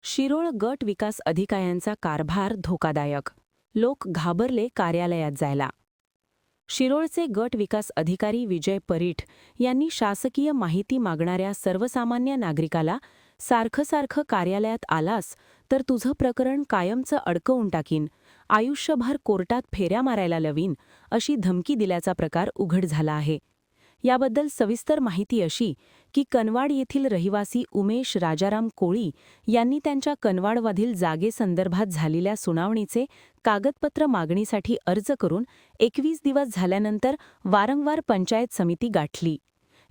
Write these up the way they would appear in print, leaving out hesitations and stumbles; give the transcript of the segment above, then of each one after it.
शिरोळ गट विकास अधिकाऱ्यांचा कारभार धोकादायक. लोक घाबरले कार्यालयात जायला. शिरोळचे गट विकास अधिकारी विजय परीठ यांनी शासकीय माहिती मागणाऱ्या सर्वसामान्य नागरिकाला सारखं कार्यालयात आलास तर तुझं प्रकरण कायमचं अडकवून टाकीन, आयुष्यभर कोर्टात फेऱ्या मारायला लावीन, अशी धमकी दिल्याचा प्रकार उघड झाला आहे. याबद्दल सविस्तर माहिती अशी की कनवाड येथील रहिवासी उमेश राजाराम कोळी यांनी त्यांच्या कनवाडमधील जागेसंदर्भात झालेल्या सुनावणीचे कागदपत्र मागणीसाठी अर्ज करून 21 दिवस झाल्यानंतर वारंवार पंचायत समिती गाठली.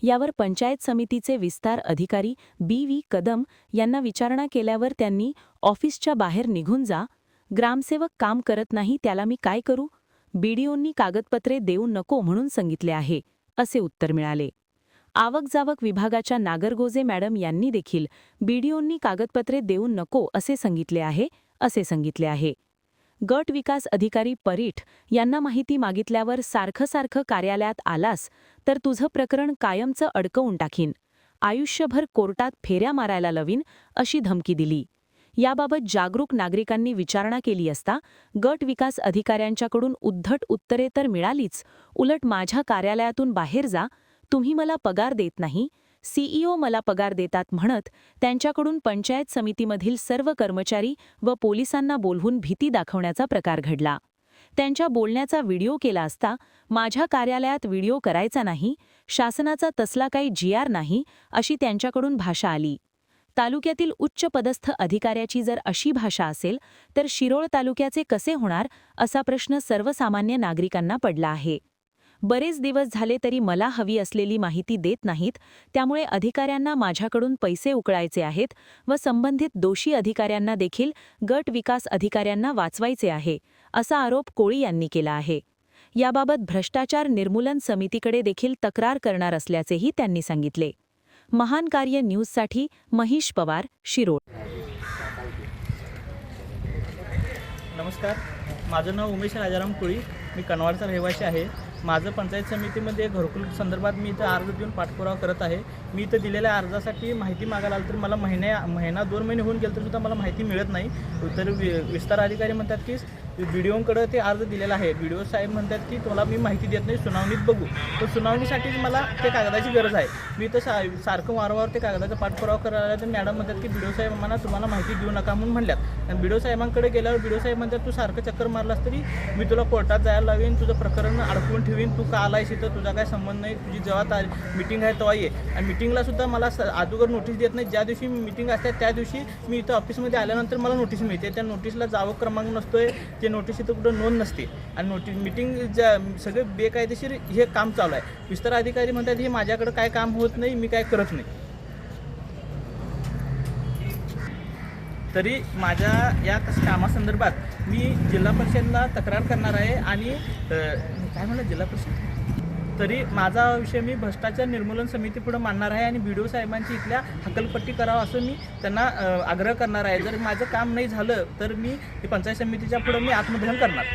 यावर पंचायत समितीचे विस्तार अधिकारी बी.व्ही. कदम यांना विचारणा केल्यावर त्यांनी ऑफिसच्या बाहेर निघून जा, ग्रामसेवक काम करत नाही त्याला मी काय करू, बीडीओंनी कागदपत्रे देऊ नको म्हणून सांगितले आहे, असे उत्तर मिळाले. आवक-जावक विभागाच्या नागरगोजे मॅडम यांनी देखील बीडीओंनी कागदपत्रे देऊ नको असे सांगितले आहे. गट विकास अधिकारी परीठ यांना माहिती मागितल्यावर सारखं कार्यालयात आलास तर तुझं प्रकरण कायमचं अडकवून टाकीन, आयुष्यभर कोर्टात फेऱ्या मारायला लावीन, अशी धमकी दिली. याबाबत जागरूक नागरिकांनी विचारणा केली असता गट विकास अधिकाऱ्यांच्याकडून उद्धट उत्तरे तर मिळालीच, उलट माझ्या कार्यालयातून बाहेर जा, तुम्ही मला पगार देत नाही, सीईओ मला पगार देतात म्हणत त्यांच्याकडून पंचायत समितीमधील सर्व कर्मचारी व पोलिसांना बोलवून भीती दाखवण्याचा प्रकार घडला. त्यांच्या बोलण्याचा व्हिडिओ केला असता माझ्या कार्यालयात व्हिडिओ करायचा नाही, शासनाचा तसला काही जीआर नाही, अशी त्यांच्याकडून भाषा आली. तालुक्यातील उच्चपदस्थ अधिकाऱ्याची जर अशी भाषा असेल तर शिरोळ तालुक्याचे कसे होणार, असा प्रश्न सर्वसामान्य नागरिकांना पडला आहे. बरेच दिवस झाले तरी मला हवी असलेली माहिती देत नाहीत, त्यामुळे अधिकाऱ्यांना माझ्याकडून पैसे उकळायचे आहेत व संबंधित दोषी अधिकाऱ्यांना देखील गट विकास अधिकाऱ्यांना वाचवायचे आहे, असा आरोप कोळी यांनी केला आहे. याबाबत भ्रष्टाचार निर्मूलन समितीकडे देखील तक्रार करणार असल्याचेही त्यांनी सांगितले. महान कार्य न्यूजसाठी महिश पवार, शिरोळ. नमस्कार, माझं नाव उमेश राजाराम कोळी, मी कनवाडचा रहिवासी आहे. माझं पंचायत समितीमध्ये घरकुल संदर्भात मी इथं अर्ज देऊन पाठपुरावा करत आहे. मी इथं दिलेल्या अर्जासाठी माहिती मागायला आलं तर मला महिना 2 महिने होऊन गेले तरीसुद्धा मला माहिती मिळत नाही. तर विस्तार अधिकारी म्हणतात की बीडीओंकडे ते अर्ज दिलेला आहे. बीडीओ साहेब म्हणतात की तुला मी माहिती देत नाही, सुनावणीत बघू. तर सुनावणीसाठीच मला ते कागदाची गरज आहे. मी तर सारखं वारंवार ते कागदाचा पाठपुरावा करायला तर मॅडम म्हणतात की बीडीओ साहेब मला तुम्हाला माहिती देऊ नका म्हणून म्हणल्यात. आणि बीडीओ साहेबांकडे गेल्यावर बीडीओ साहेब म्हणतात तू सारखं चक्कर मारलास तरी मी तुला कोर्टात जायला लावीन, तुझं प्रकरण अडकवून ठेवीन, तू का आलायस इथं, तुझा काय संबंध नाही, तुझी जेव्हा मिटिंग आहे तेव्हा ये. आणि मिटिंगलासुद्धा मला अगोदर नोटीस देत नाही. ज्या दिवशी मिटिंग असते त्या दिवशी मी इथं ऑफिसमध्ये आल्यानंतर मला नोटीस मिळते. त्या नोटीसला जावं क्रमांक नसतोय, ते नोटीस इथं कुठं नोंद नसते. आणि मिटिंग सगळे बेकायदेशीर हे काम चालू आहे. विस्तार अधिकारी म्हणतात हे माझ्याकडे काय काम होत नाही, मी काय करत नाही. तरी माझ्या या कामासंदर्भात मी जिल्हा परिषदला तक्रार करणार आहे. आणि काय म्हणलं जिल्हा परिषद, तरी माझा विषय मी भ्रष्टाचार निर्मूलन समिती पुढे मांडणार आहे आणि बीडीओ साहेबांची इथल्या हकलपट्टी करावं असं मी त्यांना आग्रह करणार आहे. जर माझं काम नाही झालं तर मी पंचायत समितीच्या पुढे मी आत्मदहन करणार.